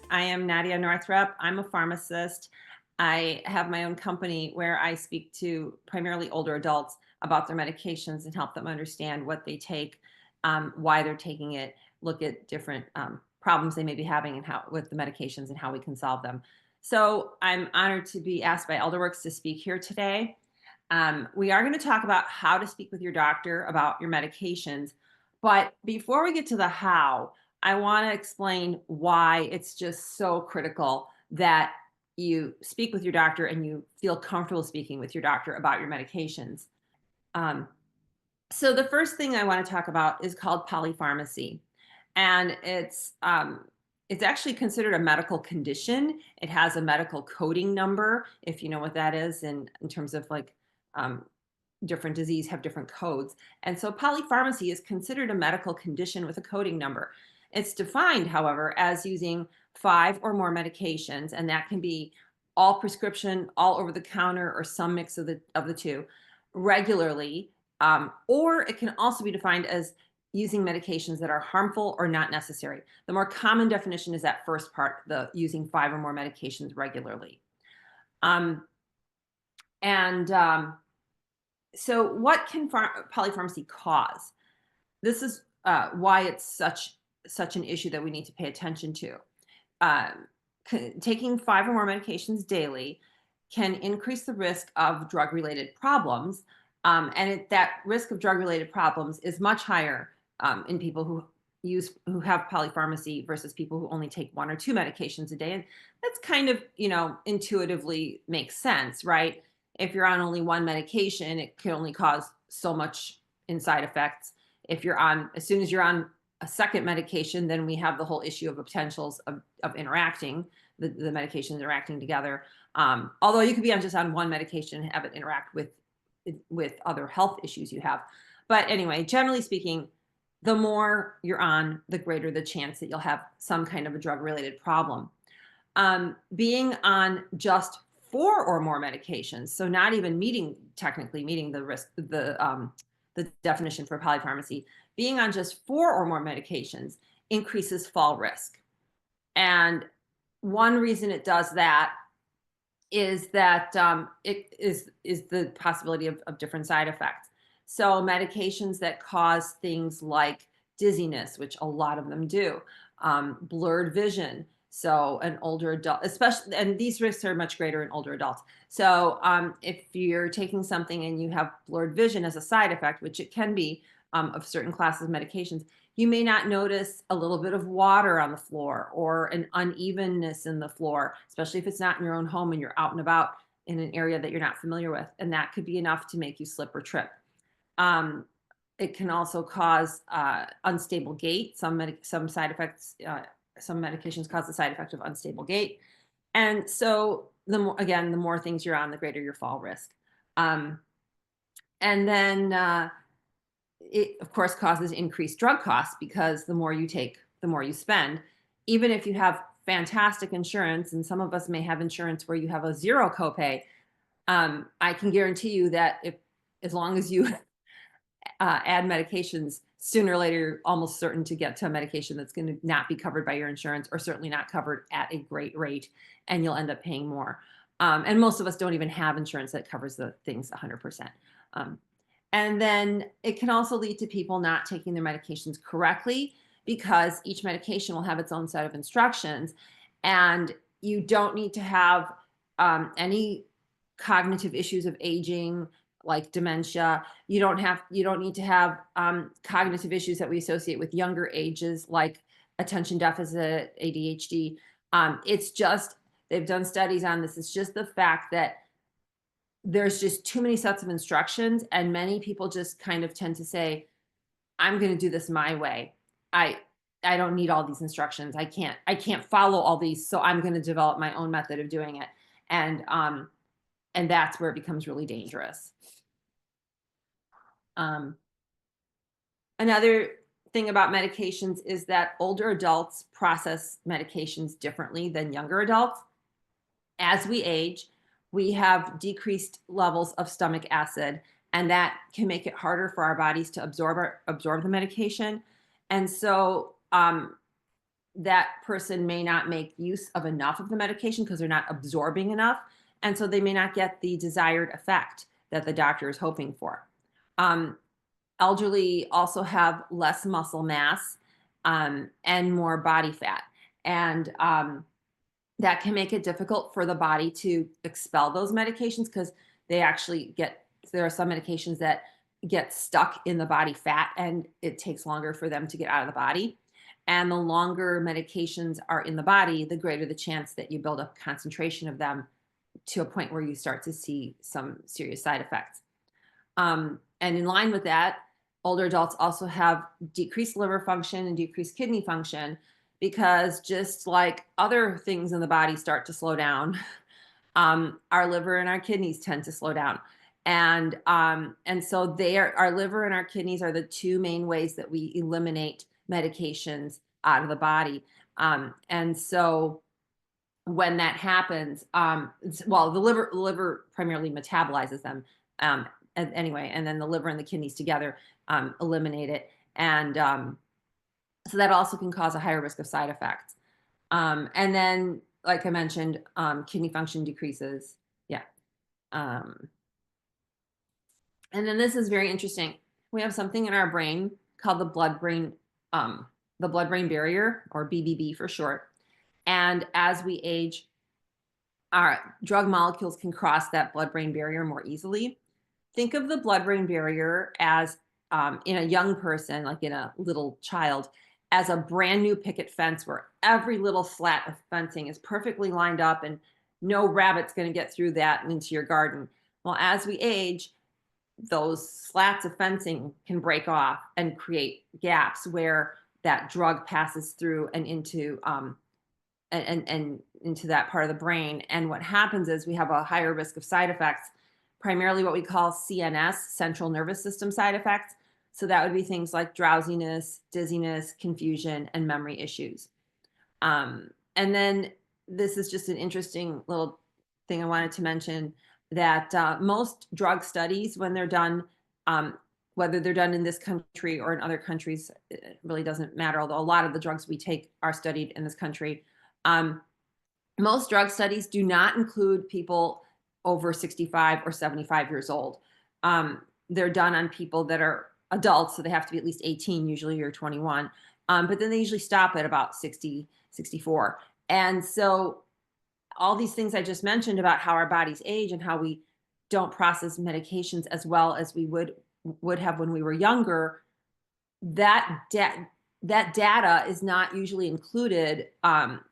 I am Nadia Northrup. I'm a pharmacist. I have my own company where I speak to primarily older adults about their medications and help them understand what they take, why they're taking it, look at different problems they may be having and how with the medications and how we can solve them. So I'm honored to be asked by Elderwerks to speak here today. We are going to talk about how to speak with your doctor about your medications. But before we get to the how, I want to explain why it's just so critical that you speak with your doctor and you feel comfortable speaking with your doctor about your medications. Um, so the first thing I want to talk about is called polypharmacy, and it's actually considered a medical condition. It has a medical coding number, if you know what that is, in terms of like um, different disease have different codes. And so polypharmacy is considered a medical condition with a coding number. It's defined, however, as using 5 or more medications, and that can be all prescription, all over the counter, or some mix of the two regularly. Or it can also be defined as using medications that are harmful or not necessary. The more common definition is that first part, the using 5 or more medications regularly. Um, and So what can polypharmacy cause? This is why it's such an issue that we need to pay attention to. Um, Taking 5 or more medications daily can increase the risk of drug-related problems, that risk of drug-related problems is much higher in people who have polypharmacy versus people who only take 1 or 2 medications a day, and that's kind of intuitively makes sense, right? If you're on only 1 medication, it can only cause so much in side effects. If you're on, as soon as you're on a second medication, then we have the whole issue of the potentials of interacting, the medications interacting together. Although you could be on just on 1 medication and have it interact with other health issues you have. But anyway, generally speaking, the more you're on, the greater the chance that you'll have some kind of a drug-related problem. Being on just 4 or more medications, so not even technically meeting the risk, the definition for polypharmacy, being on just 4 or more medications increases fall risk. And one reason it does that is that it is the possibility of different side effects. So medications that cause things like dizziness, which a lot of them do, blurred vision. So an older adult, especially, and these risks are much greater in older adults. So if you're taking something and you have blurred vision as a side effect, which it can be of certain classes of medications, you may not notice a little bit of water on the floor or an unevenness in the floor, especially if it's not in your own home and you're out and about in an area that you're not familiar with. And that could be enough to make you slip or trip. It can also cause unstable gait. Some side effects, some medications cause the side effect of unstable gait. And so the more things you're on, the greater your fall risk. And then it of course causes increased drug costs because the more you take, the more you spend. Even if you have fantastic insurance, and some of us may have insurance where you have a 0 copay, I can guarantee you that if as long as you add medications, sooner or later, you're almost certain to get to a medication that's going to not be covered by your insurance, or certainly not covered at a great rate, and you'll end up paying more. And most of us don't even have insurance that covers the things 100%. And then it can also lead to people not taking their medications correctly because each medication will have its own set of instructions. And you don't need to have any cognitive issues of aging, like dementia. You don't need to have cognitive issues that we associate with younger ages, like attention deficit, ADHD. It's just, they've done studies on this. It's just the fact that there's just too many sets of instructions, and many people just kind of tend to say, I'm going to do this my way. I don't need all these instructions. I can't follow all these, so I'm going to develop my own method of doing it. And and that's where it becomes really dangerous. Um, Another thing about medications is that older adults process medications differently than younger adults. As we age, we have decreased levels of stomach acid, and that can make it harder for our bodies to absorb the medication. And so that person may not make use of enough of the medication because they're not absorbing enough. And so they may not get the desired effect that the doctor is hoping for. Um, Elderly also have less muscle mass and more body fat. And that can make it difficult for the body to expel those medications because they actually there are some medications that get stuck in the body fat and it takes longer for them to get out of the body. And the longer medications are in the body, the greater the chance that you build up concentration of them to a point where you start to see some serious side effects. And in line with that, older adults also have decreased liver function and decreased kidney function because just like other things in the body start to slow down, our liver and our kidneys tend to slow down. And so our liver and our kidneys are the two main ways that we eliminate medications out of the body. And so when that happens, well, the liver primarily metabolizes them. Anyway, and then the liver and the kidneys together eliminate it. And so that also can cause a higher risk of side effects. And then, like I mentioned, kidney function decreases. Yeah. Um, and then this is very interesting. We have something in our brain called the blood-brain barrier, or BBB for short. And as we age, our drug molecules can cross that blood-brain barrier more easily. Think of the blood-brain barrier as in a young person, like in a little child, as a brand new picket fence where every little slat of fencing is perfectly lined up and no rabbit's going to get through that and into your garden. Well, as we age, those slats of fencing can break off and create gaps where that drug passes through and into that part of the brain. And what happens is we have a higher risk of side effects, primarily what we call CNS, central nervous system side effects. So that would be things like drowsiness, dizziness, confusion, and memory issues. And then this is just an interesting little thing I wanted to mention, that most drug studies, when they're done, whether they're done in this country or in other countries, it really doesn't matter, although a lot of the drugs we take are studied in this country. Most drug studies do not include people over 65 or 75 years old. They're done on people that are adults, so they have to be at least 18, usually, or 21. But then they usually stop at about 60, 64. And so all these things I just mentioned about how our bodies age and how we don't process medications as well as we would have when we were younger, that data is not usually included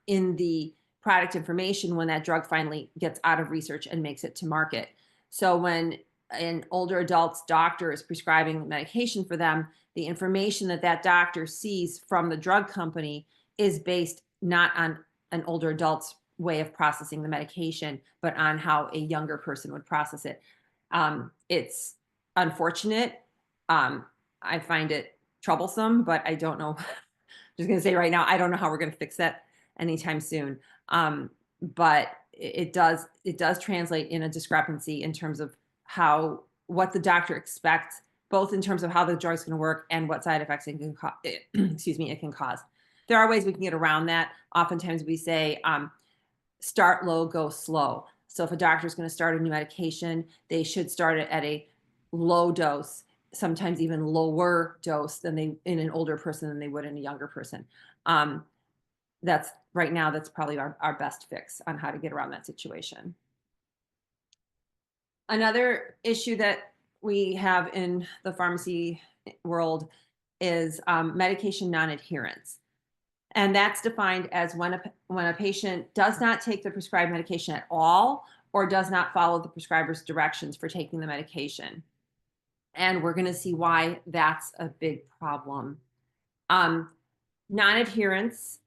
in the product information when that drug finally gets out of research and makes it to market. So when an older adult's doctor is prescribing medication for them, the information that that doctor sees from the drug company is based not on an older adult's way of processing the medication, but on how a younger person would process it. It's unfortunate. I find it troublesome, but I don't know. Just going to say right now, I don't know how we're going to fix that anytime soon. But it does translate in a discrepancy in terms of what the doctor expects, both in terms of how the drug's going to work and what side effects it can it can cause. There are ways we can get around that. Oftentimes we say, start low, go slow. So if a doctor is going to start a new medication, they should start it at a low dose, sometimes even lower dose in an older person than they would in a younger person. That's right now, that's probably our best fix on how to get around that situation. Another issue that we have in the pharmacy world is medication non-adherence. And that's defined as when a patient does not take the prescribed medication at all or does not follow the prescriber's directions for taking the medication. And we're going to see why that's a big problem. Non-adherence,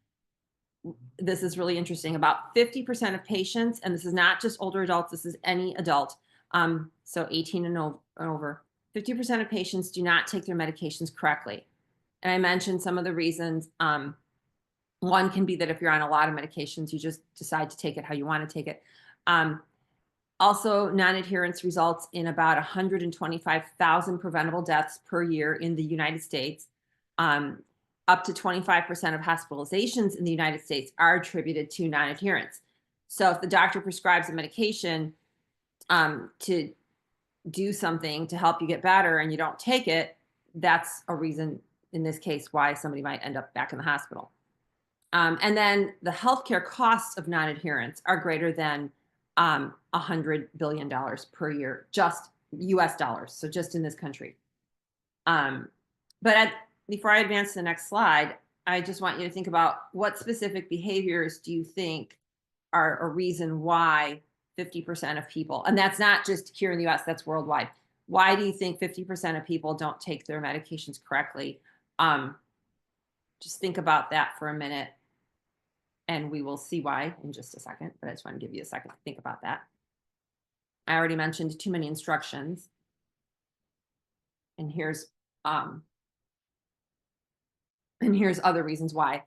this is really interesting. About 50% of patients, and this is not just older adults, this is any adult, so 18 and over, 50% of patients do not take their medications correctly. And I mentioned some of the reasons. One can be that if you're on a lot of medications, you just decide to take it how you want to take it. Um, Also, non-adherence results in about 125,000 preventable deaths per year in the United States. Um, Up to 25% of hospitalizations in the United States are attributed to non-adherence. So if the doctor prescribes a medication to do something to help you get better and you don't take it, that's a reason in this case why somebody might end up back in the hospital. And then the healthcare costs of non-adherence are greater than $100 billion per year, just US dollars. So just in this country. Um, but before I advance to the next slide, I just want you to think about what specific behaviors do you think are a reason why 50% of people, and that's not just here in the US, that's worldwide. Why do you think 50% of people don't take their medications correctly? Um, just think about that for a minute and we will see why in just a second, but I just want to give you a second to think about that. I already mentioned too many instructions. And um here's other reasons why.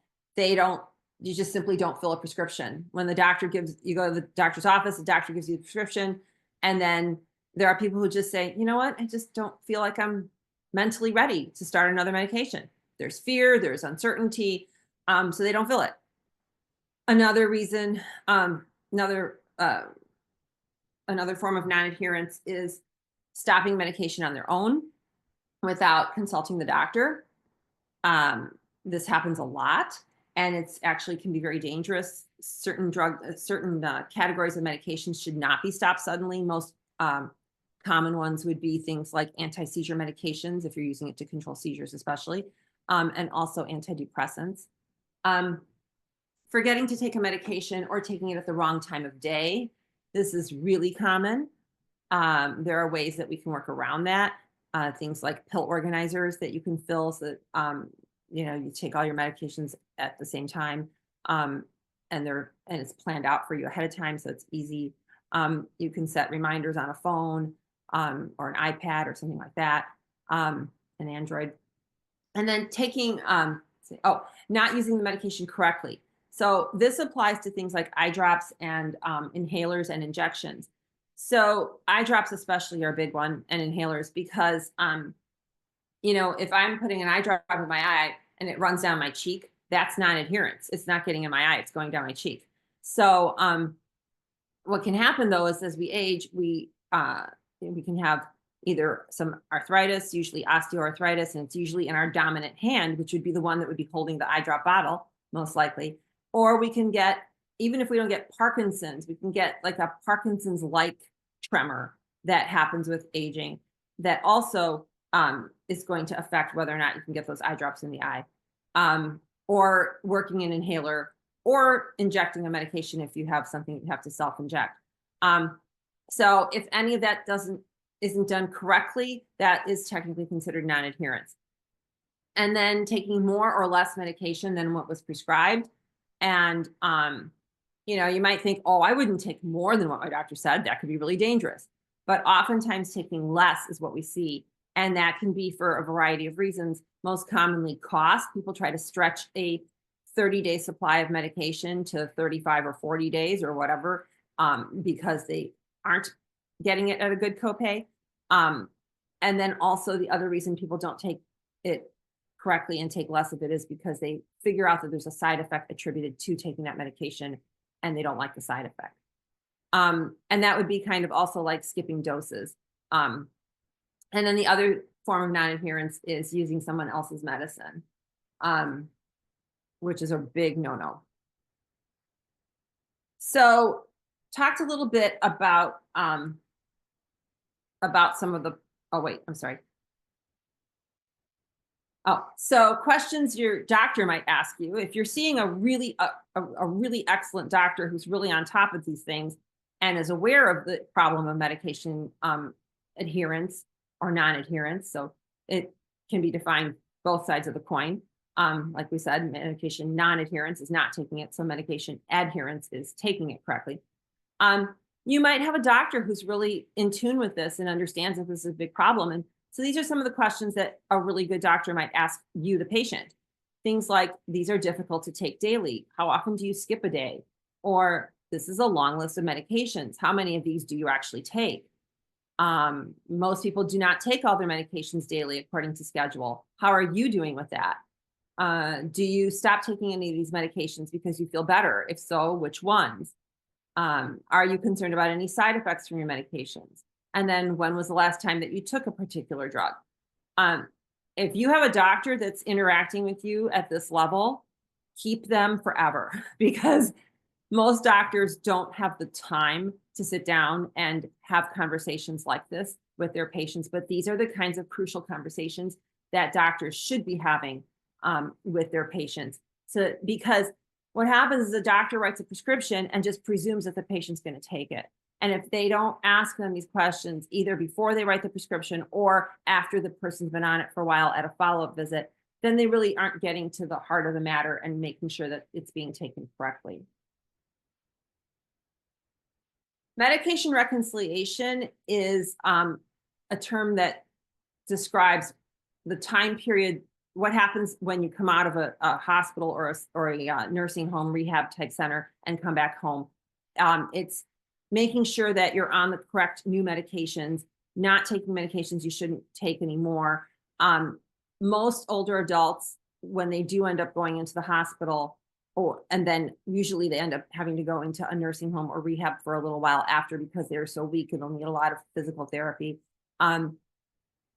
You just simply don't fill a prescription. When the doctor you go to the doctor's office, the doctor gives you the prescription, and then there are people who just say, you know what, I just don't feel like I'm mentally ready to start another medication. There's fear, there's uncertainty, so they don't fill it. Another reason, another another form of non-adherence is stopping medication on their own without consulting the doctor. This happens a lot, and it's actually can be very dangerous. Certain categories of medications should not be stopped suddenly. Most common ones would be things like anti-seizure medications, if you're using it to control seizures especially, and also antidepressants. Forgetting to take a medication or taking it at the wrong time of day. This is really common. There are ways that we can work around that. Things like pill organizers that you can fill so that you take all your medications at the same time, and it's planned out for you ahead of time, so it's easy. You can set reminders on a phone or an iPad or something like that, an Android, and then not using the medication correctly. So this applies to things like eye drops and inhalers and injections. So eye drops especially are a big one, and inhalers, because if I'm putting an eye drop in my eye and it runs down my cheek, that's non-adherence. It's not getting in my eye, it's going down my cheek. So what can happen though is as we age, we can have either some arthritis, usually osteoarthritis, and it's usually in our dominant hand, which would be the one that would be holding the eye drop bottle, most likely. Or we can get, even if we don't get Parkinson's, we can get like a Parkinson's-like tremor that happens with aging that also is going to affect whether or not you can get those eye drops in the eye, or working an inhaler or injecting a medication if you have something you have to self-inject. So if any of that isn't done correctly, that is technically considered non-adherence. And then taking more or less medication than what was prescribed. And you might think, oh, I wouldn't take more than what my doctor said. That could be really dangerous. But oftentimes taking less is what we see. And that can be for a variety of reasons, most commonly cost. People try to stretch a 30-day supply of medication to 35 or 40 days or whatever, because they aren't getting it at a good copay. And then also the other reason people don't take it correctly and take less of it is because they figure out that there's a side effect attributed to taking that medication and they don't like the side effect. And that would be kind of also like skipping doses. And then the other form of non-adherence is using someone else's medicine, which is a big no-no. So talked a little bit about some of the, oh wait, I'm sorry. Oh, so questions your doctor might ask you if you're seeing a really excellent doctor who's really on top of these things and is aware of the problem of medication adherence or non-adherence. So it can be defined both sides of the coin. Like we said, medication non-adherence is not taking it, so medication adherence is taking it correctly. You might have a doctor who's really in tune with this and understands that this is a big problem. And so these are some of the questions that a really good doctor might ask you, the patient. Things like, these are difficult to take daily. How often do you skip a day? Or this is a long list of medications. How many of these do you actually take? Most people do not take all their medications daily according to schedule. How are you doing with that? Do you stop taking any of these medications because you feel better? If so, which ones? Are you concerned about any side effects from your medications? And then when was the last time that you took a particular drug? Um, if you have a doctor that's interacting with you at this level, keep them forever because most doctors don't have the time to sit down and have conversations like this with their patients. But these are the kinds of crucial conversations that doctors should be having with their patients. So, because what happens is a doctor writes a prescription and just presumes that the patient's going to take it. And if they don't ask them these questions, either before they write the prescription or after the person's been on it for a while at a follow-up visit, then they really aren't getting to the heart of the matter and making sure that it's being taken correctly. Medication reconciliation is a term that describes the time period, what happens when you come out of a hospital or a nursing home rehab type center and come back home. It's making sure that you're on the correct new medications, not taking medications you shouldn't take anymore. Most older adults, when they do end up going into the hospital, and then usually they end up having to go into a nursing home or rehab for a little while after because they're so weak and they'll need a lot of physical therapy.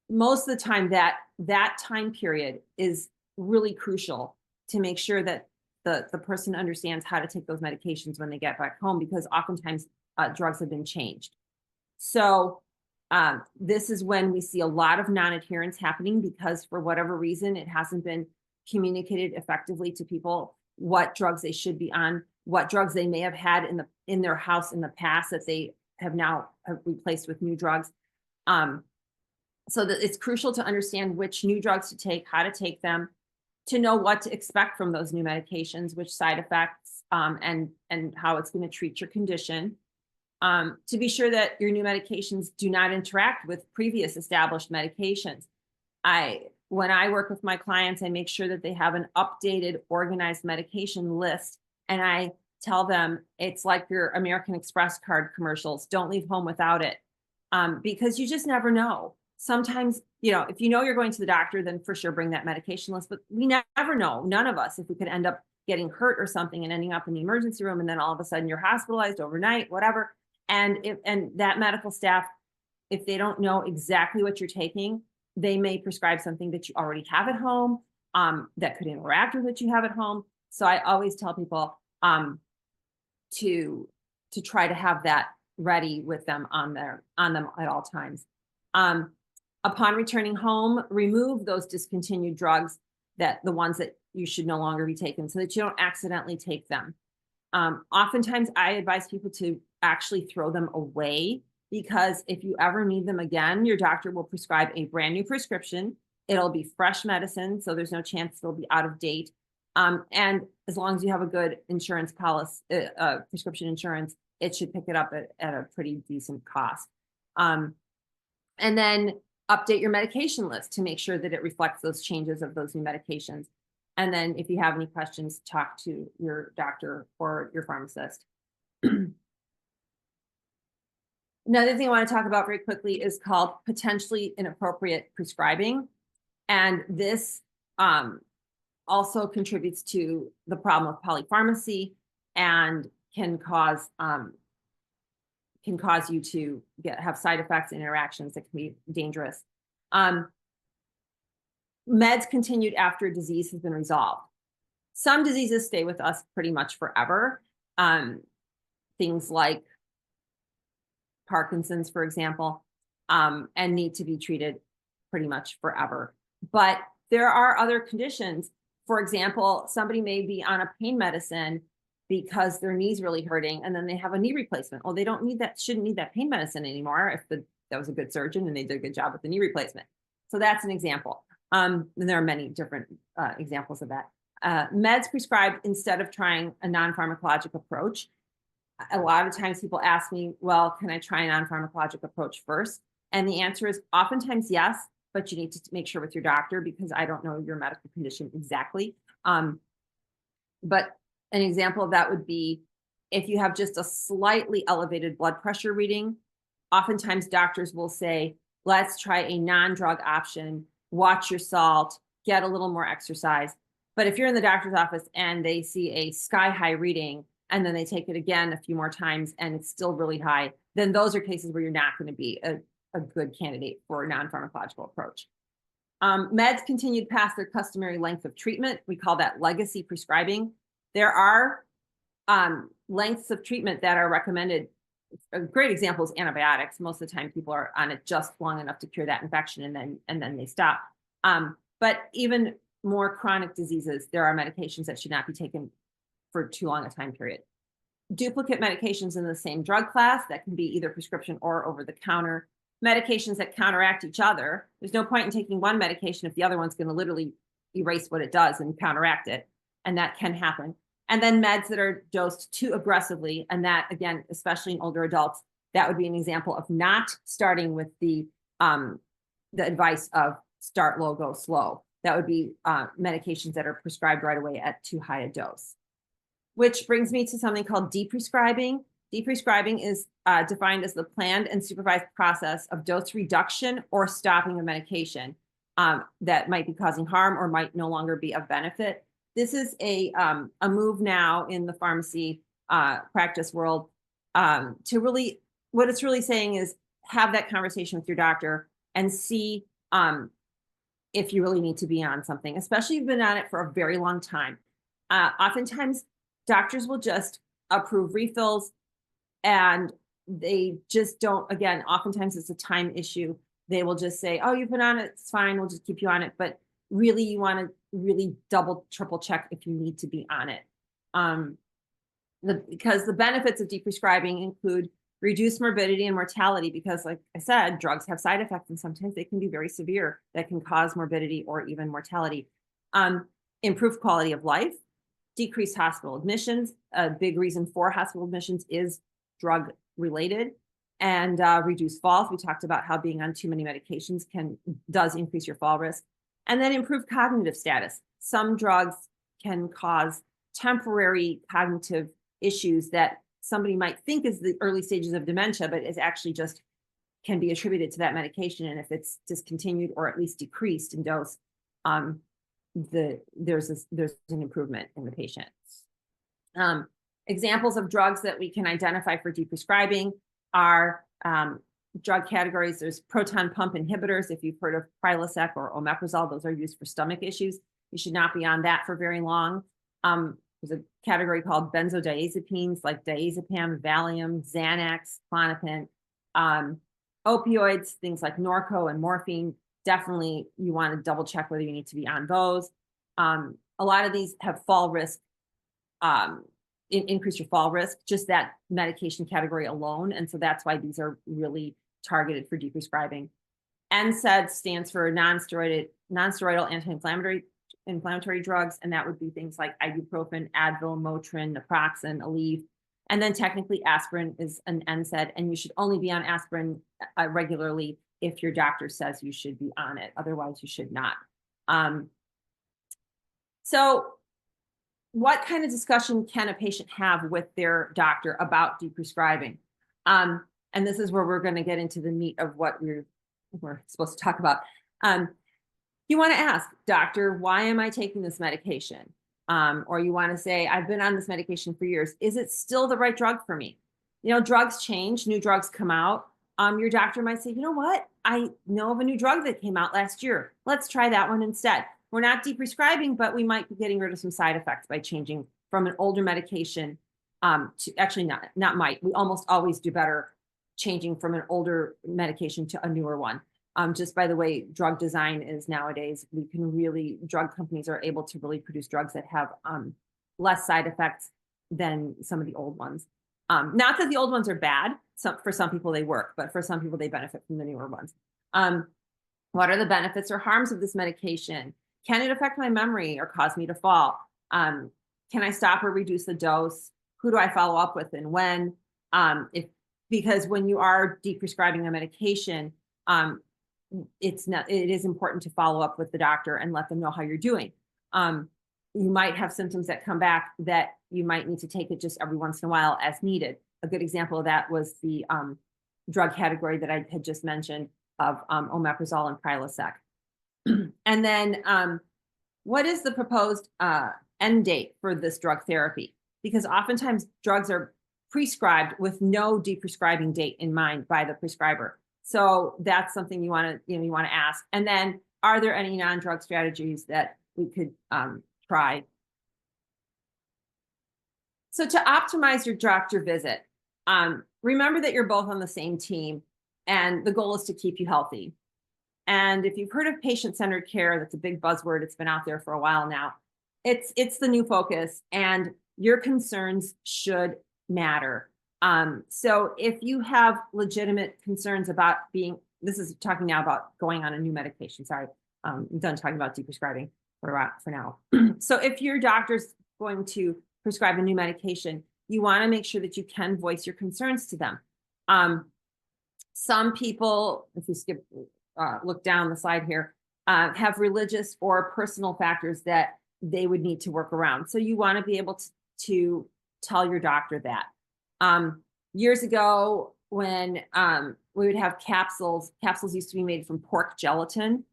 Most of the time that time period is really crucial to make sure that the person understands how to take those medications when they get back home, because oftentimes drugs have been changed. So this is when we see a lot of non-adherence happening because for whatever reason, it hasn't been communicated effectively to people what drugs they should be on, what drugs they may have had in their house in the past that they have now replaced with new drugs. So that it's crucial to understand which new drugs to take, how to take them, to know what to expect from those new medications, which side effects, and how it's going to treat your condition. To be sure that your new medications do not interact with previous established medications. When I work with my clients, I make sure that they have an updated, organized medication list. And I tell them it's like your American Express card commercials. Don't leave home without it. Because you just never know. Sometimes, if you know you're going to the doctor, then for sure bring that medication list. But we never know, none of us, if we could end up getting hurt or something and ending up in the emergency room, and then all of a sudden you're hospitalized overnight, whatever. And that medical staff, if they don't know exactly what you're taking, they may prescribe something that you already have at home, that could interact with what you have at home. So I always tell people to try to have that ready with them on them at all times. Upon returning home, remove those discontinued drugs, the ones that you should no longer be taking, so that you don't accidentally take them. Oftentimes I advise people to actually throw them away, because if you ever need them again, your doctor will prescribe a brand new prescription. It'll be fresh medicine, so there's no chance it'll be out of date. And as long as you have a good insurance policy, prescription insurance, it should pick it up at a pretty decent cost. And then update your medication list to make sure that it reflects those changes of those new medications. And then if you have any questions, talk to your doctor or your pharmacist. Another thing I want to talk about very quickly is called potentially inappropriate prescribing. And this also contributes to the problem of polypharmacy and can cause you to have side effects and interactions that can be dangerous. Meds continued after a disease has been resolved. Some diseases stay with us pretty much forever. Things like Parkinson's, for example, and need to be treated pretty much forever. But there are other conditions. For example, somebody may be on a pain medicine because their knee's really hurting, and then they have a knee replacement. Well, they shouldn't need that pain medicine anymore if that was a good surgeon and they did a good job with the knee replacement. So that's an example. And there are many different examples of that. Meds prescribed instead of trying a non-pharmacologic approach. A lot of times people ask me, well, can I try a non-pharmacologic approach first? And the answer is oftentimes yes, but you need to make sure with your doctor because I don't know your medical condition exactly. But an example of that would be if you have just a slightly elevated blood pressure reading, oftentimes doctors will say, let's try a non-drug option, watch your salt, get a little more exercise. But if you're in the doctor's office and they see a sky high reading and then they take it again a few more times and it's still really high, then those are cases where you're not going to be a good candidate for a non-pharmacological approach. Meds continued past their customary length of treatment. We call that legacy prescribing. There are lengths of treatment that are recommended. A great example is antibiotics. Most of the time people are on it just long enough to cure that infection and then they stop. But even more chronic diseases, there are medications that should not be taken for too long a time period. Duplicate medications in the same drug class that can be either prescription or over the counter. Medications that counteract each other. There's no point in taking one medication if the other one's going to literally erase what it does and counteract it. And that can happen. And then meds that are dosed too aggressively. And that, again, especially in older adults, that would be an example of not starting with the advice of start low, go slow. That would be medications that are prescribed right away at too high a dose. Which brings me to something called deprescribing. Deprescribing is defined as the planned and supervised process of dose reduction or stopping of medication that might be causing harm or might no longer be of benefit. This is a move now in the pharmacy practice world to really, what it's really saying is have that conversation with your doctor and see if you really need to be on something, especially if you've been on it for a very long time. Oftentimes, doctors will just approve refills and they just don't, again, oftentimes it's a time issue. They will just say, oh, you've been on it, it's fine, we'll just keep you on it. But really, you want to really double, triple check if you need to be on it. Because the benefits of deprescribing include reduced morbidity and mortality, because like I said, drugs have side effects and sometimes they can be very severe that can cause morbidity or even mortality. Improved quality of life, decreased hospital admissions. A big reason for hospital admissions is drug related, and reduced falls. We talked about how being on too many medications does increase your fall risk. And then improved cognitive status. Some drugs can cause temporary cognitive issues that somebody might think is the early stages of dementia, but is actually just can be attributed to that medication. And if it's discontinued or at least decreased in dose, there's an improvement in the patient. Examples of drugs that we can identify for deprescribing are drug categories. There's proton pump inhibitors. If you've heard of Prilosec or omeprazole, those are used for stomach issues. You should not be on that for very long. There's a category called benzodiazepines like diazepam, Valium, Xanax, Klonopin. Opioids, things like Norco and morphine. Definitely you want to double check whether you need to be on those. A lot of these have fall risk, increase your fall risk, just that medication category alone. And so that's why these are really targeted for deprescribing. NSAID stands for non-steroidal anti-inflammatory drugs, and that would be things like ibuprofen, Advil, Motrin, naproxen, Aleve. And then technically aspirin is an NSAID, and you should only be on aspirin regularly if your doctor says you should be on it. Otherwise, you should not. So what kind of discussion can a patient have with their doctor about deprescribing? And this is where we're going to get into the meat of what we're supposed to talk about. You want to ask, doctor, why am I taking this medication? Or you want to say, I've been on this medication for years. Is it still the right drug for me? You know, drugs change, new drugs come out. Your doctor might say, you know what? I know of a new drug that came out last year. Let's try that one instead. We're not deprescribing, but we might be getting rid of some side effects by changing from an older medication to actually not might. We almost always do better changing from an older medication to a newer one. Just by the way drug design is nowadays, drug companies are able to really produce drugs that have less side effects than some of the old ones. Not that the old ones are bad. For some people they work, but for some people they benefit from the newer ones. What are the benefits or harms of this medication? Can it affect my memory or cause me to fall? Can I stop or reduce the dose? Who do I follow up with and when? If Because when you are deprescribing a medication, it is important to follow up with the doctor and let them know how you're doing. You might have symptoms that come back that you might need to take it just every once in a while as needed. A good example of that was the drug category that I had just mentioned of omeprazole and Prilosec. And then what is the proposed end date for this drug therapy? Because oftentimes drugs are prescribed with no deprescribing date in mind by the prescriber. So that's something you want to ask. And then, are there any non-drug strategies that we could try? So to optimize your doctor visit, remember that you're both on the same team, and the goal is to keep you healthy. And if you've heard of patient-centered care, that's a big buzzword. It's been out there for a while now. It's the new focus, and your concerns should matter. So if you have legitimate concerns about this is talking now about going on a new medication. Sorry, I'm done talking about deprescribing for now. So if your doctor's going to prescribe a new medication, you want to make sure that you can voice your concerns to them. Some people, if you look down the slide here, have religious or personal factors that they would need to work around. So you want to be able to tell your doctor that. Years ago, when we would have capsules used to be made from pork gelatin.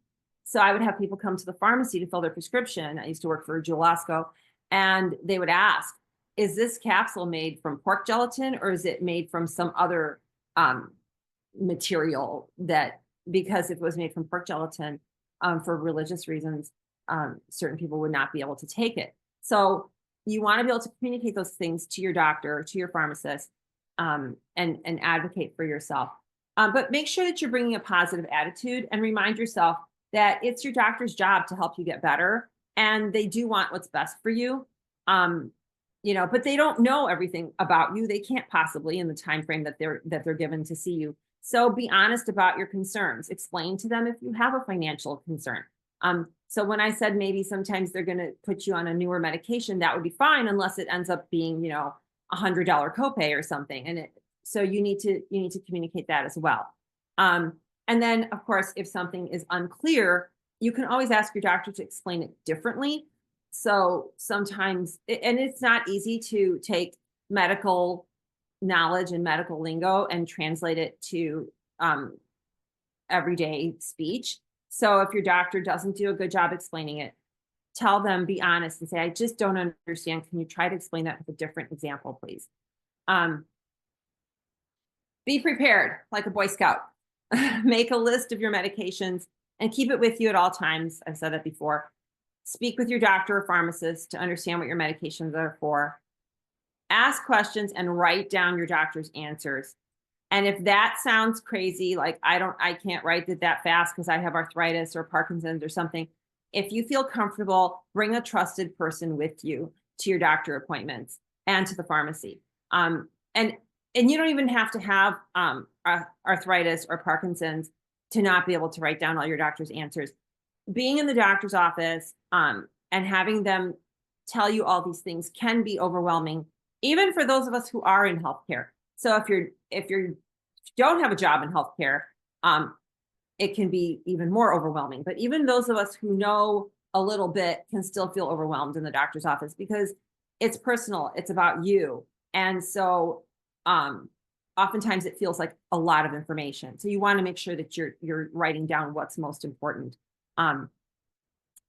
So I would have people come to the pharmacy to fill their prescription. I used to work for Jewel-Osco, and they would ask, is this capsule made from pork gelatin, or is it made from some other material? Because if it was made from pork gelatin, for religious reasons, certain people would not be able to take it. So you want to be able to communicate those things to your doctor, to your pharmacist, and advocate for yourself. But make sure that you're bringing a positive attitude, and remind yourself that it's your doctor's job to help you get better, and they do want what's best for you. But they don't know everything about you. They can't possibly in the time frame that they're given to see you. So be honest about your concerns. Explain to them if you have a financial concern. So when I said maybe sometimes they're going to put you on a newer medication, that would be fine unless it ends up being, $100 copay or something. So you need to communicate that as well. And then, of course, if something is unclear, you can always ask your doctor to explain it differently. So sometimes, and it's not easy to take medical knowledge and medical lingo and translate it to everyday speech. So if your doctor doesn't do a good job explaining it, tell them, be honest, and say, I just don't understand. Can you try to explain that with a different example, please? Be prepared, like a Boy Scout. Make a list of your medications and keep it with you at all times. I've said that before. Speak with your doctor or pharmacist to understand what your medications are for. Ask questions and write down your doctor's answers. And if that sounds crazy, like I can't write it that fast because I have arthritis or Parkinson's or something. If you feel comfortable, bring a trusted person with you to your doctor appointments and to the pharmacy. And you don't even have to have arthritis or Parkinson's to not be able to write down all your doctor's answers. Being in the doctor's office and having them tell you all these things can be overwhelming, even for those of us who are in healthcare. So if you don't have a job in healthcare, it can be even more overwhelming. But even those of us who know a little bit can still feel overwhelmed in the doctor's office because it's personal. It's about you. And so oftentimes it feels like a lot of information. So you want to make sure that you're writing down what's most important. And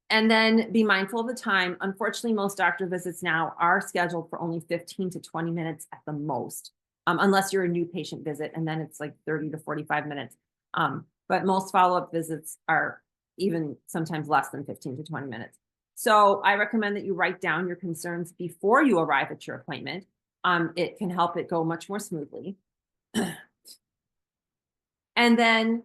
then be mindful of the time. Unfortunately, most doctor visits now are scheduled for only 15 to 20 minutes at the most, unless you're a new patient visit, and then it's like 30 to 45 minutes. But most follow-up visits are even sometimes less than 15 to 20 minutes. So I recommend that you write down your concerns before you arrive at your appointment. It can help it go much more smoothly. And then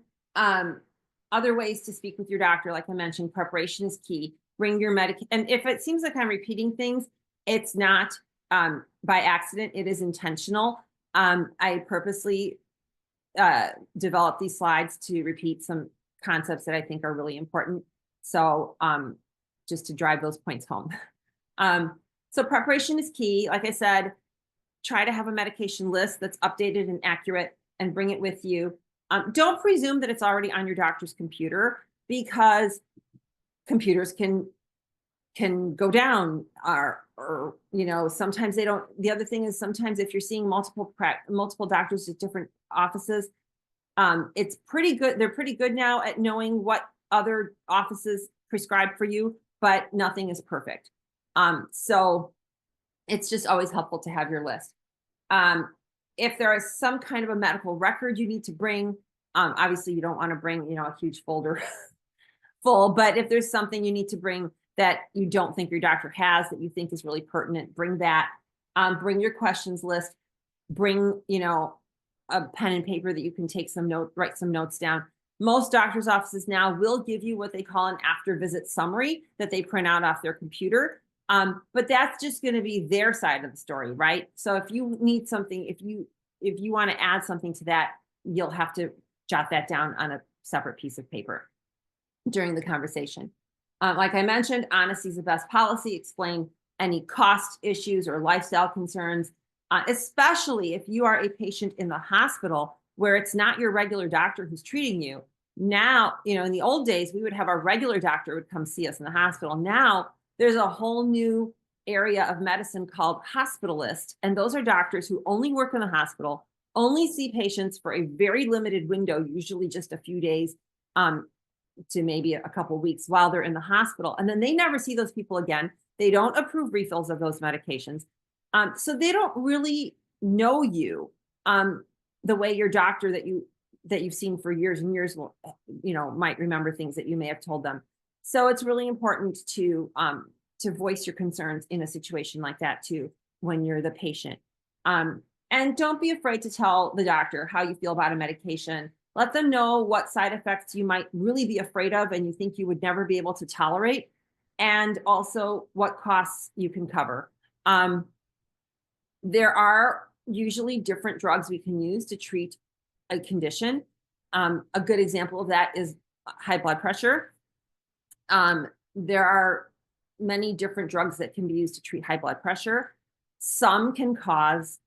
other ways to speak with your doctor, like I mentioned, preparation is key. Bring your medication. And if it seems like I'm repeating things, it's not by accident, it is intentional. I purposely developed these slides to repeat some concepts that I think are really important. So just to drive those points home. So preparation is key. Like I said, try to have a medication list that's updated and accurate and bring it with you. Don't presume that it's already on your doctor's computer, because computers can go down, or sometimes they don't. The other thing is, sometimes if you're seeing multiple doctors at different offices, it's pretty good. They're pretty good now at knowing what other offices prescribe for you, but nothing is perfect. So it's just always helpful to have your list. If there is some kind of a medical record you need to bring, obviously you don't want to bring, a huge folder full, but if there's something you need to bring that you don't think your doctor has, that you think is really pertinent, bring that. Bring your questions list, bring, a pen and paper that you can write some notes down. Most doctor's offices now will give you what they call an after visit summary that they print out off their computer. But that's just going to be their side of the story, right? So if you need something, if you want to add something to that, you'll have to jot that down on a separate piece of paper during the conversation. Like I mentioned, honesty is the best policy. Explain any cost issues or lifestyle concerns, especially if you are a patient in the hospital where it's not your regular doctor who's treating you. Now, in the old days, we would have our regular doctor would come see us in the hospital. Now, there's a whole new area of medicine called hospitalist. And those are doctors who only work in the hospital, only see patients for a very limited window, usually just a few days to maybe a couple of weeks while they're in the hospital. And then they never see those people again. They don't approve refills of those medications. So they don't really know you the way your doctor that you've seen for years and years will, might remember things that you may have told them. So it's really important to voice your concerns in a situation like that too, when you're the patient. And don't be afraid to tell the doctor how you feel about a medication. Let them know what side effects you might really be afraid of and you think you would never be able to tolerate, and also what costs you can cover. There are usually different drugs we can use to treat a condition. A good example of that is high blood pressure. There are many different drugs that can be used to treat high blood pressure. Some can cause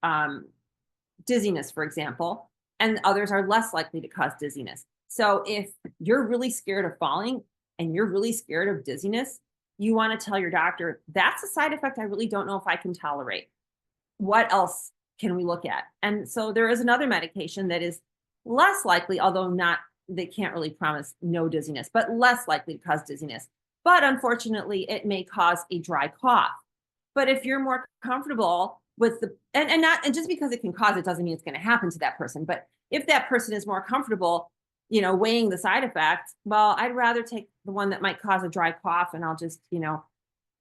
dizziness, for example, and others are less likely to cause dizziness. So if you're really scared of falling and you're really scared of dizziness, you want to tell your doctor, that's a side effect I really don't know if I can tolerate. What else can we look at? And so there is another medication that is less likely, although they can't really promise no dizziness, but less likely to cause dizziness. But unfortunately, it may cause a dry cough. But if you're more comfortable with and just because it can cause it doesn't mean it's going to happen to that person. But if that person is more comfortable, weighing the side effects, well, I'd rather take the one that might cause a dry cough, and I'll just,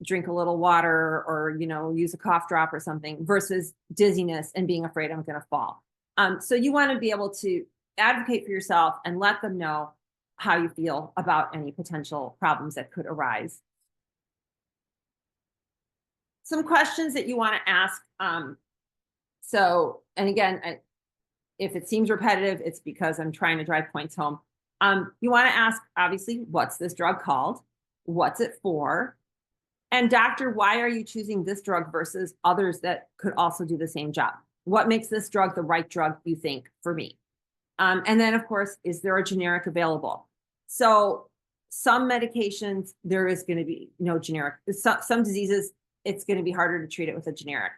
drink a little water or, use a cough drop or something, versus dizziness and being afraid I'm going to fall. So you want to be able to advocate for yourself and let them know how you feel about any potential problems that could arise. Some questions that you want to ask. And again, if it seems repetitive, it's because I'm trying to drive points home. You want to ask, obviously, what's this drug called? What's it for? And doctor, why are you choosing this drug versus others that could also do the same job? What makes this drug the right drug, you think, for me? And then, of course, is there a generic available? So some medications, there is going to be no generic. Some diseases, it's going to be harder to treat it with a generic.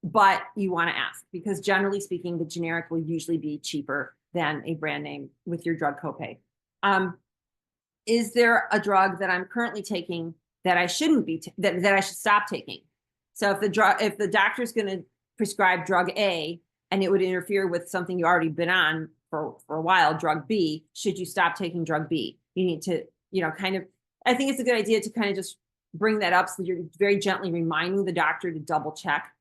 But you want to ask, because generally speaking, the generic will usually be cheaper than a brand name with your drug copay. Is there a drug that I'm currently taking that I shouldn't be, that I should stop taking? So if the doctor's going to prescribe drug A and it would interfere with something you already been on for a while, drug B, should you stop taking drug B? You need to, I think it's a good idea to kind of just bring that up so you're very gently reminding the doctor to double check,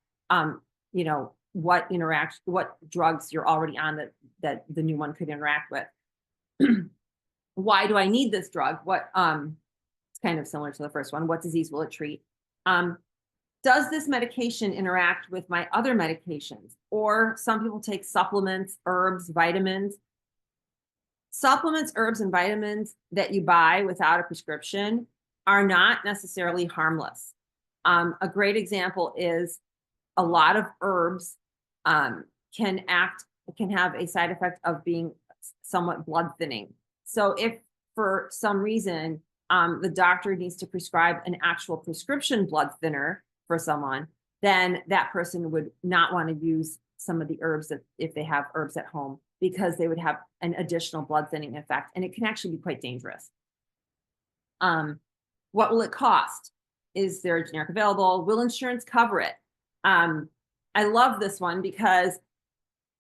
what drugs you're already on that the new one could interact with. Why do I need this drug? It's kind of similar to the first one. What disease will it treat? Does this medication interact with my other medications? Or some people take supplements, herbs, vitamins. Supplements, herbs, and vitamins that you buy without a prescription are not necessarily harmless. A great example is a lot of herbs um, can have a side effect of being somewhat blood thinning. So if for some reason the doctor needs to prescribe an actual prescription blood thinner for someone, then that person would not want to use some of the herbs that if they have herbs at home, because they would have an additional blood thinning effect, and it can actually be quite dangerous. What will it cost? Is there a generic available? Will insurance cover it? I love this one because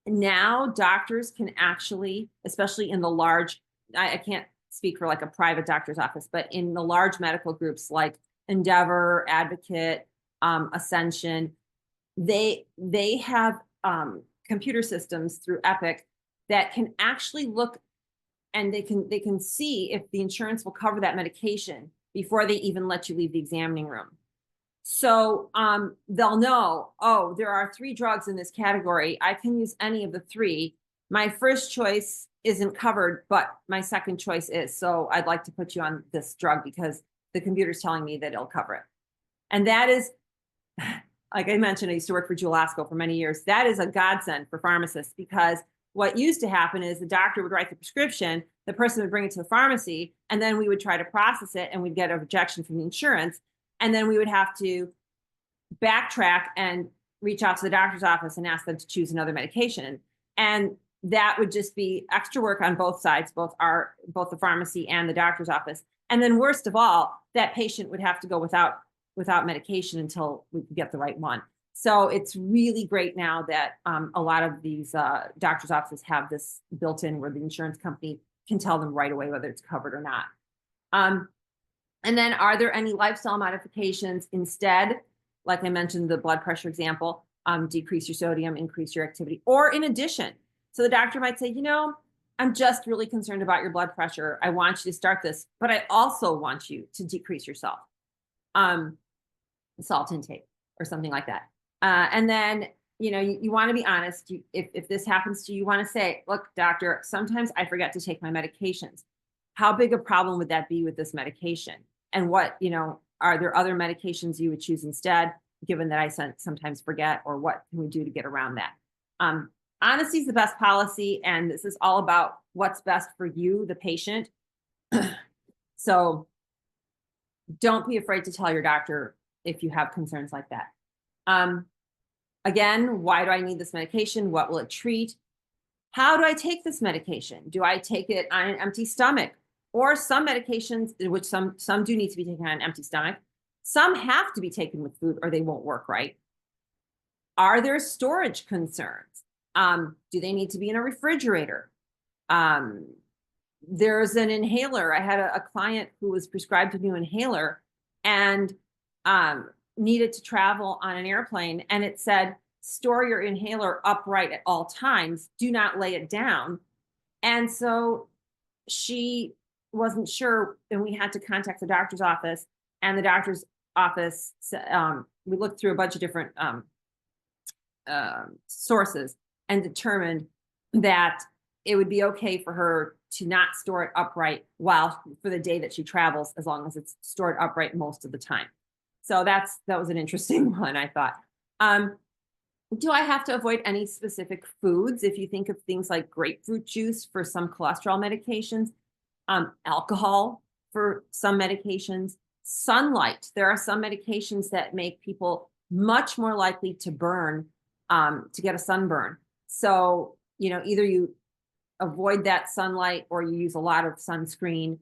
now doctors can actually, especially in the large, I can't speak for like a private doctor's office, but in the large medical groups like Endeavor, Advocate, Ascension, they have computer systems through Epic that can actually look, and they can see if the insurance will cover that medication before they even let you leave the examining room. So they'll know, oh, there are 3 drugs in this category. I can use any of the 3. My first choice isn't covered, but my second choice is. So I'd like to put you on this drug because the computer's telling me that it'll cover it. And that is, like I mentioned, I used to work for Julasco for many years. That is a godsend for pharmacists, because what used to happen is the doctor would write the prescription, the person would bring it to the pharmacy, and then we would try to process it and we'd get a rejection from the insurance. And then we would have to backtrack and reach out to the doctor's office and ask them to choose another medication. And that would just be extra work on both sides, both the pharmacy and the doctor's office. And then worst of all, that patient would have to go without medication until we could get the right one. So it's really great now that a lot of these doctor's offices have this built in where the insurance company can tell them right away whether it's covered or not. And then, are there any lifestyle modifications instead? Like I mentioned, the blood pressure example, decrease your sodium, increase your activity, or in addition. So the doctor might say, I'm just really concerned about your blood pressure. I want you to start this, but I also want you to decrease your salt intake or something like that. And then, you want to be honest. If this happens to you, you want to say, look, doctor, sometimes I forget to take my medications. How big a problem would that be with this medication? And what, are there other medications you would choose instead, given that I sometimes forget, or what can we do to get around that? Honesty is the best policy, and this is all about what's best for you, the patient. So don't be afraid to tell your doctor if you have concerns like that. Again, why do I need this medication? What will it treat? How do I take this medication? Do I take it on an empty stomach? Or some medications, which some do need to be taken on an empty stomach, some have to be taken with food or they won't work right. Are there storage concerns? Do they need to be in a refrigerator? There's an inhaler. I had a client who was prescribed a new inhaler and needed to travel on an airplane, and it said, store your inhaler upright at all times. Do not lay it down. And so she wasn't sure, and we had to contact the doctor's office, and the doctor's office, we looked through a bunch of different sources and determined that it would be okay for her to not store it upright for the day that she travels, as long as it's stored upright most of the time. So that was an interesting one, I thought. Do I have to avoid any specific foods? If you think of things like grapefruit juice for some cholesterol medications, alcohol for some medications, sunlight. There are some medications that make people much more likely to burn, to get a sunburn. So, either you avoid that sunlight or you use a lot of sunscreen,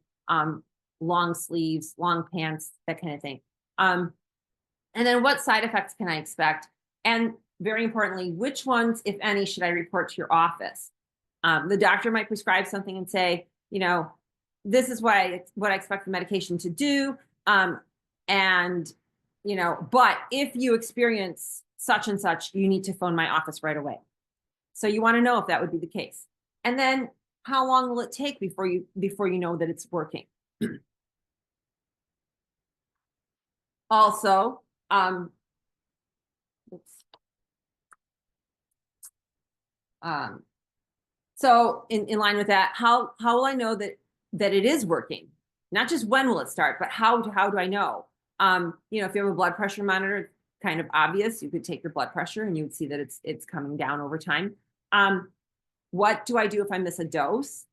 long sleeves, long pants, that kind of thing. And then what side effects can I expect? And very importantly, which ones, if any, should I report to your office? The doctor might prescribe something and say, this is what I expect the medication to do. But if you experience such and such, you need to phone my office right away. So you want to know if that would be the case. And then how long will it take before you know that it's working? Also, So in line with that, how will I know that it is working? Not just when will it start, but how do I know? You know, if you have a blood pressure monitor, it's kind of obvious. You could take your blood pressure and you would see that it's coming down over time. What do I do if I miss a dose?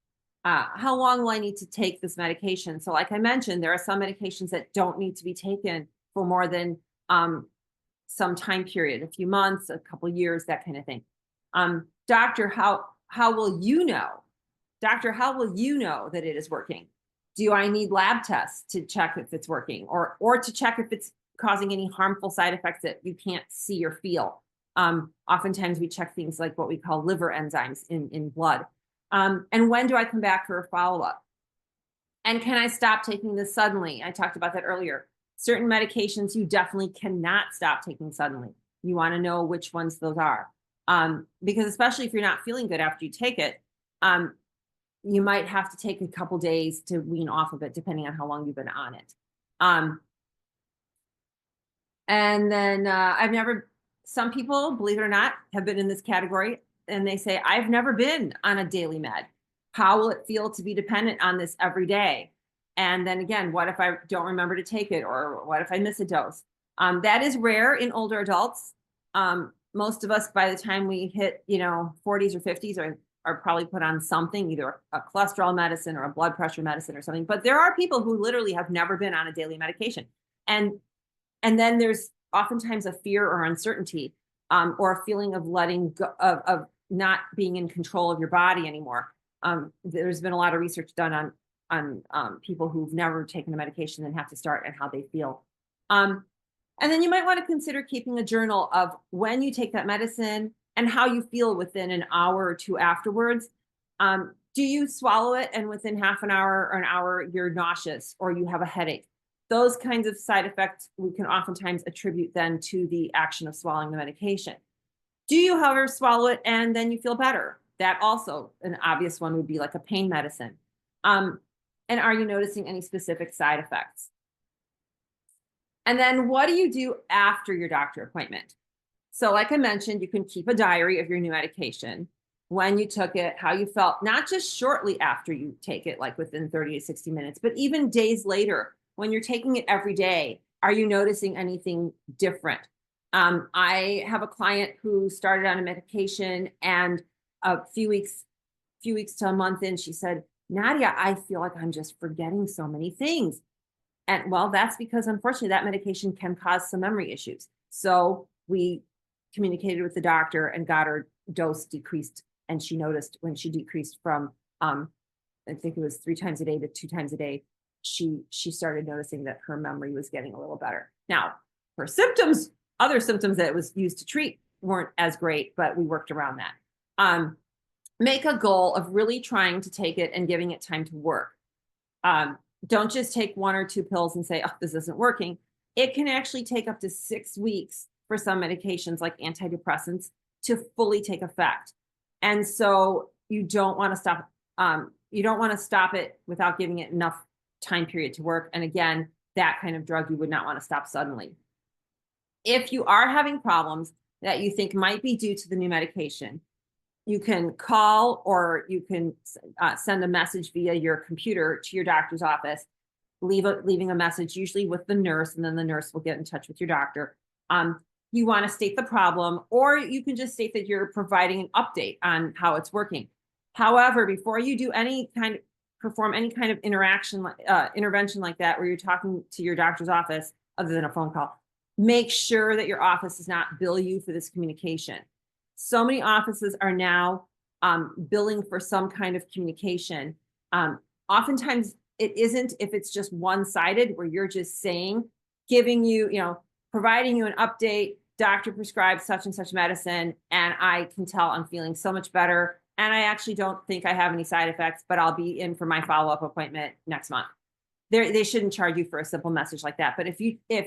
How long will I need to take this medication? So like I mentioned, there are some medications that don't need to be taken for more than some time period, a few months, a couple years, that kind of thing. Doctor, how will you know? Doctor, how will you know that it is working? Do I need lab tests to check if it's working, or to check if it's causing any harmful side effects that you can't see or feel? Oftentimes we check things like what we call liver enzymes in blood. And when do I come back for a follow-up? And can I stop taking this suddenly? I talked about that earlier. Certain medications you definitely cannot stop taking suddenly. You want to know which ones those are. Because especially if you're not feeling good after you take it, you might have to take a couple days to wean off of it, depending on how long you've been on it. And then some people, believe it or not, have been in this category, and they say, I've never been on a daily med. How will it feel to be dependent on this every day? And then again, what if I don't remember to take it, or what if I miss a dose? That is rare in older adults. Most of us, by the time we hit, 40s or 50s, are probably put on something, either a cholesterol medicine or a blood pressure medicine or something. But there are people who literally have never been on a daily medication. And then there's oftentimes a fear or uncertainty, or a feeling of letting go, of not being in control of your body anymore. There's been a lot of research done on people who've never taken a medication and have to start, and how they feel. And then you might want to consider keeping a journal of when you take that medicine and how you feel within an hour or two afterwards. Do you swallow it and within half an hour or an hour you're nauseous or you have a headache? Those kinds of side effects we can oftentimes attribute then to the action of swallowing the medication. Do you, however, swallow it and then you feel better? That also, an obvious one would be like a pain medicine. And are you noticing any specific side effects? And then what do you do after your doctor appointment? So like I mentioned, you can keep a diary of your new medication, when you took it, how you felt, not just shortly after you take it, like within 30 to 60 minutes, but even days later, when you're taking it every day. Are you noticing anything different? I have a client who started on a medication, and a few weeks to a month in, she said, Nadia, I feel like I'm just forgetting so many things. And well, that's because unfortunately that medication can cause some memory issues. So we communicated with the doctor and got her dose decreased. And she noticed when she decreased from, I think it was 3 times a day to 2 times a day, she started noticing that her memory was getting a little better. Now, her symptoms, other symptoms that it was used to treat, weren't as great, but we worked around that. Make a goal of really trying to take it and giving it time to work. Don't just take 1 or 2 pills and say, oh, this isn't working. It can actually take up to 6 weeks for some medications like antidepressants to fully take effect. And so you don't want to stop. You don't want to stop it without giving it enough time period to work. And again, that kind of drug you would not want to stop suddenly. If you are having problems that you think might be due to the new medication, you can call, or you can send a message via your computer to your doctor's office, leaving a message, usually with the nurse, and then the nurse will get in touch with your doctor. You want to state the problem, or you can just state that you're providing an update on how it's working. However, before you do perform any kind of intervention like that, where you're talking to your doctor's office, other than a phone call, make sure that your office does not bill you for this communication. So many offices are now billing for some kind of communication. Oftentimes it isn't, if it's just one-sided, where you're just saying, giving you, providing you an update, doctor prescribed such and such medicine, and I can tell I'm feeling so much better. And I actually don't think I have any side effects, but I'll be in for my follow-up appointment next month. They shouldn't charge you for a simple message like that. But if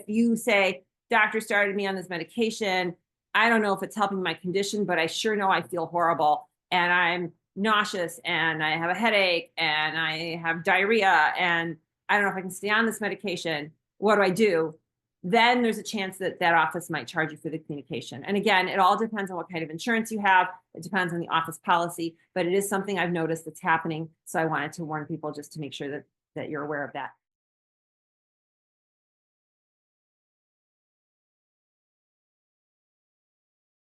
you say, doctor started me on this medication, I don't know if it's helping my condition, but I sure know I feel horrible, and I'm nauseous, and I have a headache, and I have diarrhea, and I don't know if I can stay on this medication. What do I do? then there's a chance that that office might charge you for the communication. And again, it all depends on what kind of insurance you have. It depends on the office policy, but it is something I've noticed that's happening. So I wanted to warn people just to make sure that you're aware of that.